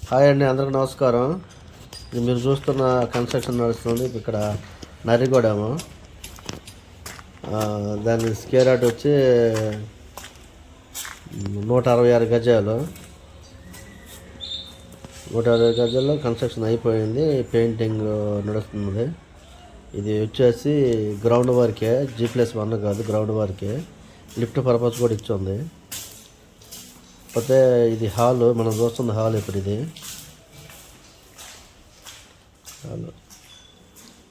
Hi అండి, అందరికీ నమస్కారం. ఇది మీరు చూస్తున్న కన్స్ట్రక్షన్ నడుస్తుంది ఇక్కడ నరిగూడెము. దాని స్క్వేర్ యార్డ్ వచ్చి 166 గజాలు. 160 గజాల్లో కన్స్ట్రక్షన్ అయిపోయింది, పెయింటింగ్ నడుస్తుంది. ఇది వచ్చేసి గ్రౌండ్ వరకే, G+1 కాదు, గ్రౌండ్ వరకే. లిఫ్ట్ పర్పస్ కూడా ఇచ్చింది. కాకపోతే ఇది హాలు, మనం చూస్తుంది హాల్. ఇప్పుడు ఇది హాల్,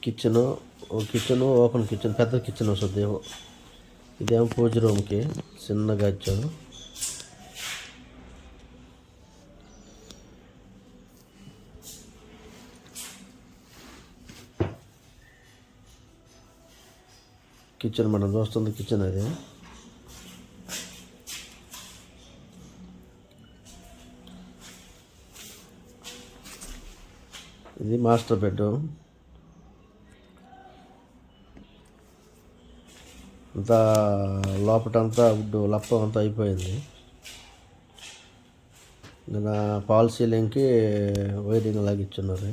కిచెను ఓపెన్ కిచెన్, పెద్ద కిచెన్ వస్తుంది. ఇదేమో పూజ రూమ్కి చిన్నగా ఇచ్చాను. కిచెన్ మనం చూస్తుంది కిచెన్ అది. ఇది మాస్టర్ బెడ్రూమ్. అంతా లోపటంతా వుడ్ లప్పం అంతా అయిపోయింది. ఇలా పాల్ సీలింగ్కి వైరింగ్ లాగిచ్చున్నారు.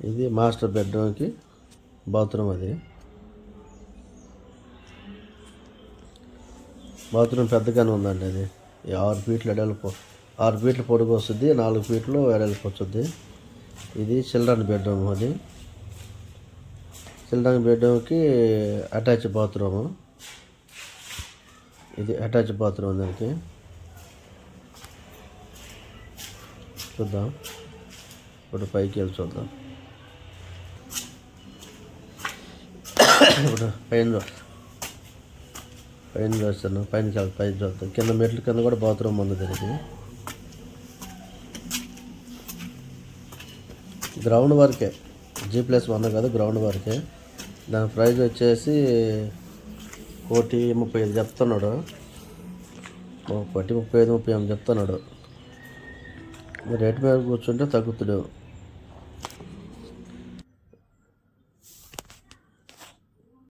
ఇది మాస్టర్ బెడ్రూమ్కి బాత్రూమ్. అది బాత్రూమ్ పెద్దగానే ఉందండి. అది 6 ఫీట్లు ఎడల్పు, 6 ఫీట్లు పొడుగు వస్తుంది, 4 ఫీట్లు ఎడల్పు వస్తుంది. ఇది చిల్డ్రన్ బెడ్రూమ్. అది చిల్డ్రన్ బెడ్రూమ్కి అటాచ్ బాత్రూము. ఇది అటాచ్ బాత్రూమ్. దానికి చూద్దాం, ఇప్పుడు పైకి వెళ్ళి చూద్దాం. ఇప్పుడు పైన చూస్తాను, పైన చూద్దాం. కింద మెట్ల కింద కూడా బాత్రూమ్ ఉంది. దీనికి గ్రౌండ్ వరకే, G+1 కాదు, గ్రౌండ్ వరకే. దాని ప్రైస్ వచ్చేసి 1,35,000 చెప్తున్నాడు. 1,35,000 చెప్తున్నాడు. రేటు మీద కూర్చుంటే తగ్గుతాడు.